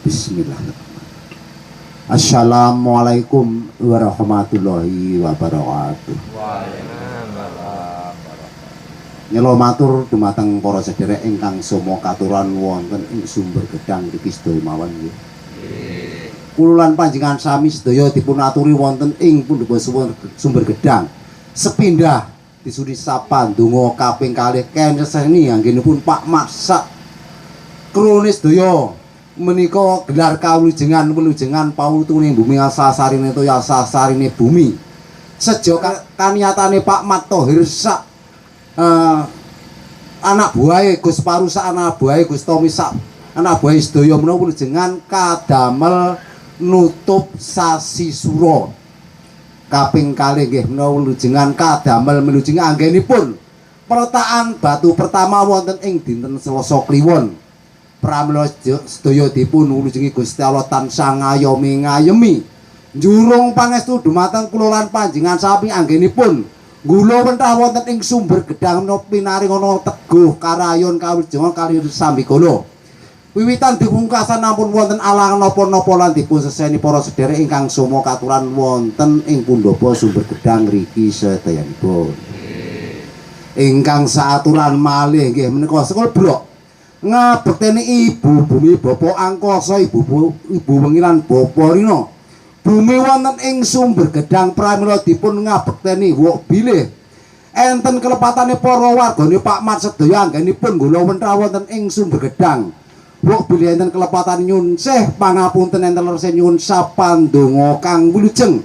Bismillahirrahmanirrahim. Assalamualaikum warahmatullahi wabarakatuh. Nyelo matur dumateng para sedherek ingkang sama katuran wonten ing Sumber Gedang niki sedaya mawon nggih. Kula lan panjenengan sami sedaya dipun aturi wonten ing Pundhapa Sumber Gedang. Sepindah disuni sapa ndonga kaping kalih kenseni anggenipun Pak Masak Kronis sedaya menika gelar kawilujengan paulutuning bumi asasarine toya asasarine bumi. Sejo kaniatane Pak Mat Thohir sak anak buahe Gus Parusak, anak buahe Gus Tomi sak anak buahe sedaya menawa wilujengan kadamel nutup sasi sura kaping kalih nggih menawa wilujengan kadamel wilujengan anggenipun pertaan batu pertama wonten ing dinten Selasa Kliwon pramila sedaya dipun wilujengi Gusti Allah tansah ngayomi njurung pangestu dumateng kula lan panjenengan sami anggenipun gula wentah wonten ing Sumber Gedang menapa pinaringana teguh karayon kawilujengan kali sambikala. Wiwitan dipungkasan ampun wonten alangan napa-napa lan dipun seseni para sedherek ingkang sama katuran wonten ing Pundhapa Sumber Gedang ngriki sedayanipun. Ingkang saaturan malih nggih menika sekul brok ngabekteni ibu bumi bapa angkasa ibu wengi lan bapa rina. Bumi wonten ing Sumber Gedang pramila dipun ngabekteni wok bilih enten kelepatane para wargane Pak Mat sedaya anggenipun gula wentah wonten ing Sumber Gedang wok bilih enten kelepatan nyun seh pangapunten enten lerse nyun sapandonga kang wilujeng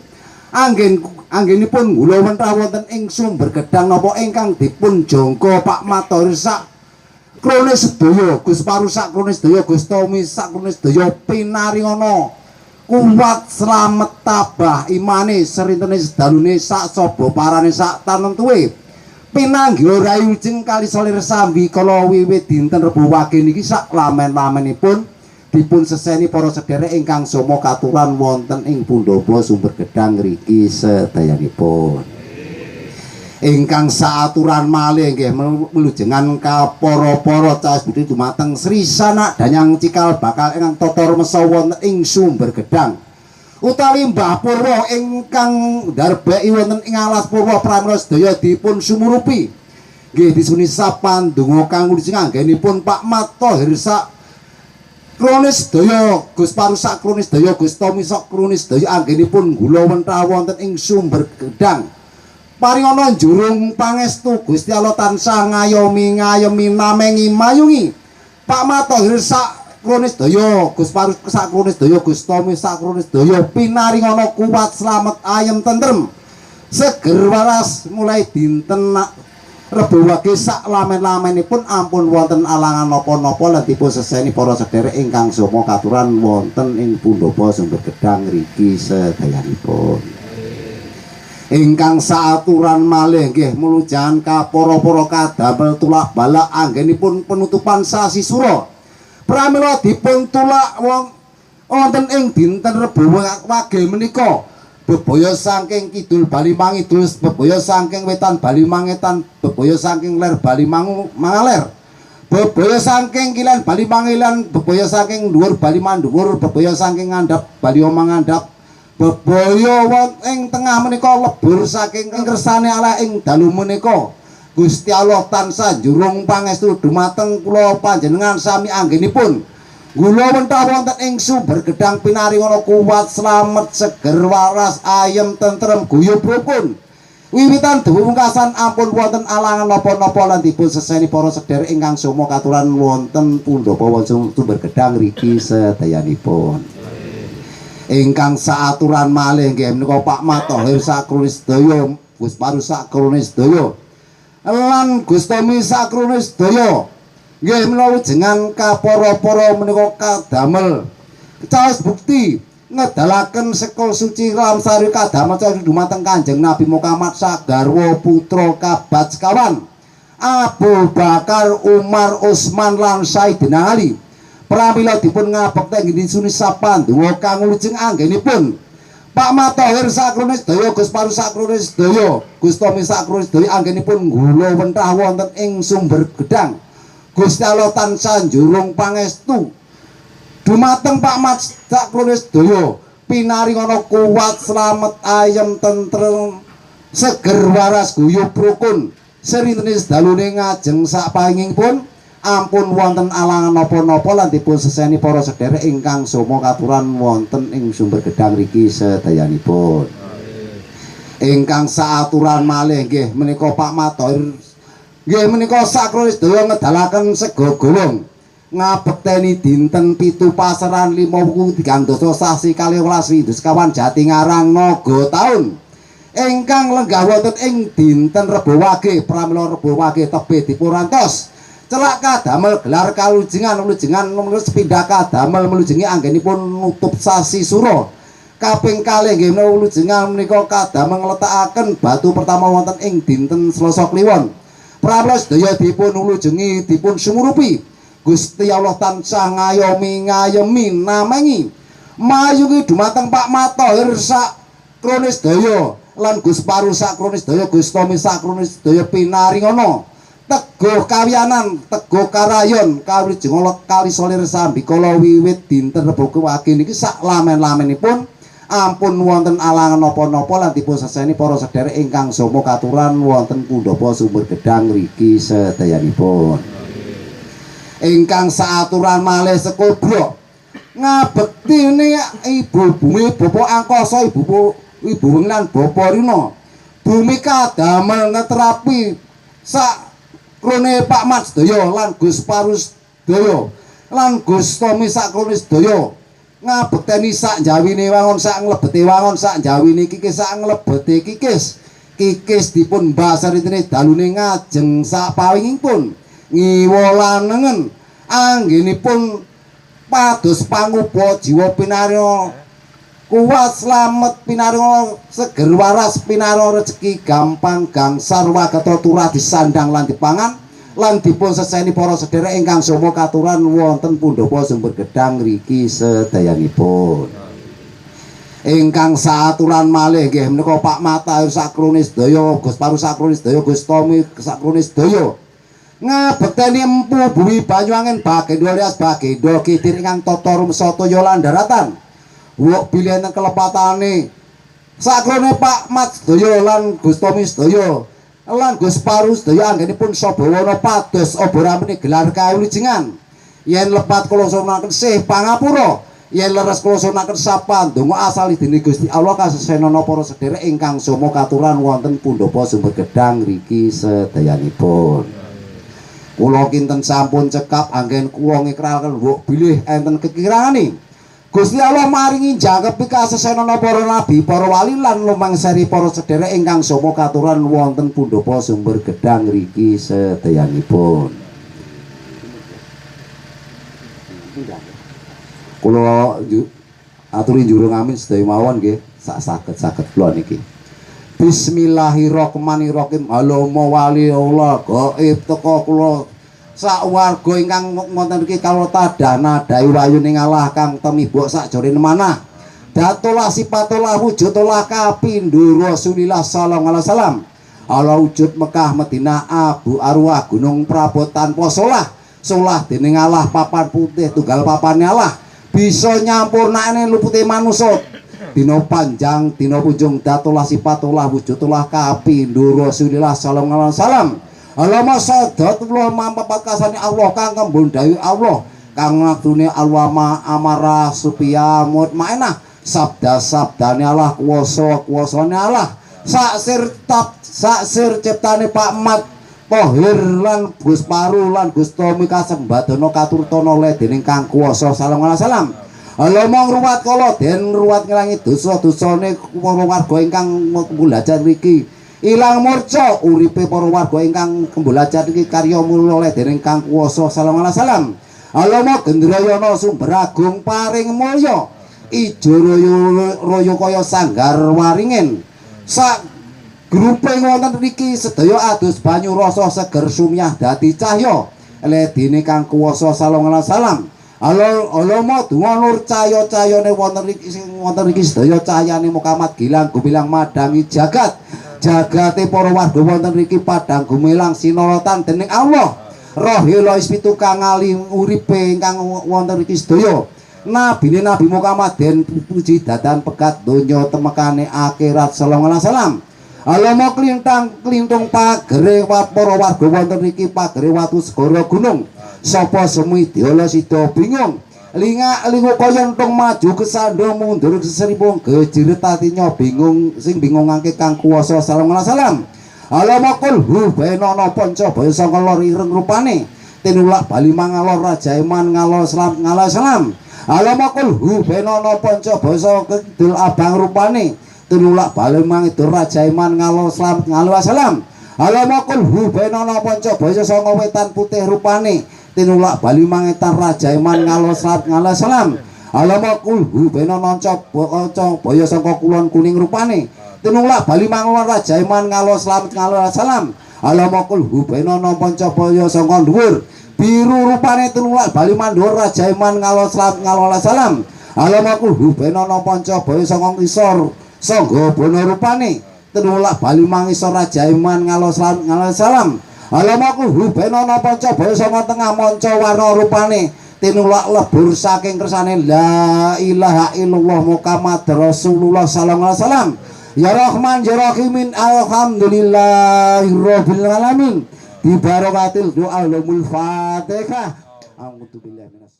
anggenipun gula wentah wonten ing Sumber Gedang napa ingkang dipun jangka Pak Mat Thohir sak Kronis sedaya Gus Parusak Kronis sedaya Gus Tomi sak Kronis sedaya pinaringana kuat slamet tabah imane serintene sedalune sak saba parane sak tanentuwe pinanggih rayu jeng kali salir sambi kala wiwit dinten Rebo Wage niki sak lamen-lamenipun dipun seseni para sedherek ingkang sama katuran wonten ing Pundhapa Sumber Gedang ngriki sedayanipun. Ingkang saaturan malih nggih wilujengan kapara-para caos budi dumateng Sri Sanak Danyang Cikal Bakal ingkang totor mesa wonten ing Sumber Gedang utawi Mbah Purwa ingkang ndarbeki wonten ing alas Purwa pramila sedaya dipun sumurupi nggih disuni sapandonga kang wilujengan anggenipun Pak Mat Thohir sak Kronis sedaya Gus Parusak Kronis sedaya Gus Tomi sak Kronis sedaya anggenipun gula wentah wonten ing Sumber Gedang. Paringana njurung pangestu Gusti Allah tansah ngayomi namengi mayungi Pak Mat Thohir sak Kronis sedaya Gus Parusak sak Kronis sedaya Gus Tomi sak Kronis sedaya pinaringana kuat slamet ayem tentrem seger waras mulai dinten Rebo Wage sak lamen-lamenipun ampun wonten alangan napa-napa lan dipun seseni para sedherek ingkang sama katuran wonten ing Pundhapa Sumber Gedang ngriki sedayanipun. Ingkang saaturan malih nggih mulujan kapara-para kadamel tulak balak anggenipun penutupan sasi sura pramila dipun tulak wonten ing dinten Rebo Wage menika bebaya saking kidul bali mangidul bebaya saking wetan bali mangetan bebaya saking ler bali mangaler bebaya saking kilen bali mangilan bebaya saking dhuwur bali mandhuwur bebaya saking ngandhap bali mangandhap bebaya wonten ing tengah menika lebur saking kersane Allah ing dalu menika Gusti Allah tansah njurung pangestu dumateng kula panjenengan sami anggenipun gula wentah wonten ing Sumber Gedang pinaringana kuat slamet seger waras ayem tentrem guyub rukun wiwitan dipungkasan ampun wonten alangan napa-napa lan dipun seseni para sedherek ingkang sama katuran wonten Pundhapa Sumber Gedang ngriki sedayanipun. Ingkang saaturan malih nggih menika Pak Mat Thohir sak Kronis sedaya Gus Parusak Kronis sedaya lan Gus Tomi sak Kronis sedaya nggih menawi jenengan kapara-para menika kadamel caos bukti ngedalaken sekol suci lamsari kadamel caos dumateng Kanjeng Nabi Muhammad sak garwa putra kabat sekawan Abu Bakar Umar Utsman lan Sayyidina Ali pramila dipun ngabekten disuni sapandonga kang wilujeng anggenipun Pak Mat Thohir sak Kronis sedaya Gus Parusak Kronis sedaya Gus Tomi sak Kronis sedaya anggenipun gula wentah wonten ing Sumber Gedang Gusti Allah tansah njurung pangestu Dumateng Pak Mat sakrone sedaya pinaringana kuat slamet ayem tentrem seger waras guyub rukun serinten sedalune ngajeng sapangingipun ampun wonten alangan napa-napa lan dipun seseni para sedherek ingkang somo katuran wonten ing Sumber Gedang riki sedayanipun. Ingkang saaturan malih nggih menika Pak Matohir nggih menika sakrone sedaya ngedalaken sega golong ngabekteni dinten 7 pasaran 5 wuku 3 dosa sasi 12 Windus kawan Jati Ngarang Naga taun ingkang lenggah wonten ing dinten Rebo Wage pramila Rebo Wage tebih dipurantos celak kadamel gelar kalujengan sepindah kadamel melujengi anggenipun nutup sasi sura kaping kalih nggih menawi lujengan menika kadamel ngletakaken batu pertama wonten ing dinten Selasa Kliwon pramila sedaya dipun lujengi dipun sumurupi Gusti Allah tansah ngayemi namengi mayungi dumateng Pak Matohir sakrone sedaya lan Gus Paru sakrone sedaya Gus Tomi sakrone sedaya pinaringana teguh kawiyanan teguh karayon kawujeng kali solir sambikala wiwit dinten Rebo Wage niki sak lamen-lamenipun ampun wonten alangan napa-napa lan dipun seseni para sedherek ingkang somo katuran wonten Pundhapa Sumber Gedang mriki sedayanipun. Ingkang saaturan malih sekobra ngabektine ibu bumi bapa angkasa ibu wengi lan bapa rina bumi kadamel ngeterapi sakrone Pak Mat sedaya lan Gus Parus sedaya lan Gus Tomi sakrone sedaya ngabekteni sak jawine wangun sak nglebete wangun sak jawine kikis sak nglebete kikis dipun basaritene dalune ngajeng sapawingipun ngiwolanengen anggenipun pados panguba jiwa pinaringa kuat slamet pinaringa seger waras pinaringa rezeki gampang gangsar wagata turah disandang lan dipangan lan dipun seseni para sedherek ingkang somo katuran wonten Pundhapa Sumber Gedang riki sedayanipun. Ingkang saaturan malih nggih menika Pak Matohir sakrone sedaya Gus Paru sakrone sedaya Gus Tomi sakrone sedaya ngabekteni empu bumi Banyuwangen Bagendo alias Bagendo Kidir ingkang tata rumsa toya lan daratan wuk bilihan kelepatane sakrone Pak Mat sedaya lan Gus Tomi sedaya lan Gus Paru sedaya anggenipun sabawana pados oboramene gelar kawilujengan yen lepat kula suwunaken sih pangapura yen leres kula suwunaken sapandonga asal dening Gusti Allah kasesenana para sedherek ingkang somo katuran wonten Pundhapa Sumber Gedang riki sedayanipun. Kula kinten sampun cekap anggen kula ngikralken wuk bilih enten kekirangane Gusti Allah maringi jangkepi kasesenana para nabi para wali lan lumangsari para sedherek ingkang somo katuran wonten Pundhapa Sumber Gedang riki sedayanipun. Kula aturi njurung amin sedaya mawon nggih sak saged kula niki. Bismillahirrahmanirrahim. Allahumma wali Allah gaib teka kula sak warga ingkang wonten iki kawula dana dayu wayuning Allah kang temibuk sakjroning manah. Datulah sipatulah wujudulah kapindho Rasulillah sallallahu alaihi wasallam. Allah wujud Mekah Madinah Abu Arwah Gunung Prabot tanpa solah dening Allah papan putih tunggal papane Allah bisa nyampurnakne lupute manungsa. Dina panjang dina ujung datulah sipatulah wujudullah kapindho Rasulillah sallallahu alaihi wasallam. Allahumma sadatullah mampapat kasane Allah kang kembundhawi Allah kang ngadune alwama amara supaya mutmainah sabda-sabdane Allah kuwasa-kuwasane Allah saksir ciptane Pak Mat Tohir lan Gus Paru lan Gus Tomi kasembadana katurtana le dening kang kuwasa sallallahu alaihi wasallam. Allahumma ngruwat kala den ruwat ngilangi dosa-dosane para warga ingkang kembulajan mriki. Ilang murca uripe para warga ingkang kembulajan iki karya mula le dening kang kuwasa sallallahu alaihi wasallam. Allahumma gendrayana sumber agung paring mulya. Ijo raya kaya sanggar waringin. Sak grupe wonten mriki sedaya adus banyu rasa seger sumyah dadi cahya le dene kang kuwasa sallallahu alaihi wasallam. Allahumma donga nur cahya-cahyane wonten iki sedaya cahyane Muhammad gilang gumilang madangi jagate para warga wonten mriki padang gumilang sinorotan dening Allah. Rohila ispitu kang alim uripe ingkang wonten mriki sedaya Nabi Muhammad den puji dadan pegat donya temekane akhirat sallallahu alaihi wasallam. Alama klintang pagere para warga wonten iki pagere watu segara gunung. Sapa semi diala sida bingung. Lingu kaya entung maju kesandha mundur sesripung gejiret atinya bingung sing bingungake kang kuwasa sallallahu alaihi wasallam. Alama kul hu benana panca baya saka lor ireng rupane tinulak bali mangalor raja iman ngalor salam. Alama kul hu benana panca baya saka kidul abang rupane tinulak bali mangidur raja iman ngalor salam. Alama kul hu benana panca baya saka wetan putih rupane tinulak bali mangetan raja iman ngalor salam. Alama kul hu benana baya saka kulon kuning rupane tinulak bali mangalor raja iman ngalor salam. Alama kul hu benana panca baya saka dhuwur biru rupane tinulak bali mandhuwur raja iman ngalor salam. Alama kul hu benana panca baya saka ngisor sangga bono rupane tinulak bali mangisor raja iman ngalor salam. Alama kul hu benana panca baya saka tengah manca warna rupane tinulak lebur saking kersane la ilaha illallah Muhammad Rasulullah sallallahu alaihi wasallam. Ya Rahman ya Rahimin alhamdulillahirabbil alamin bi barakatil doa al Fatihah. A'udzu billahi minas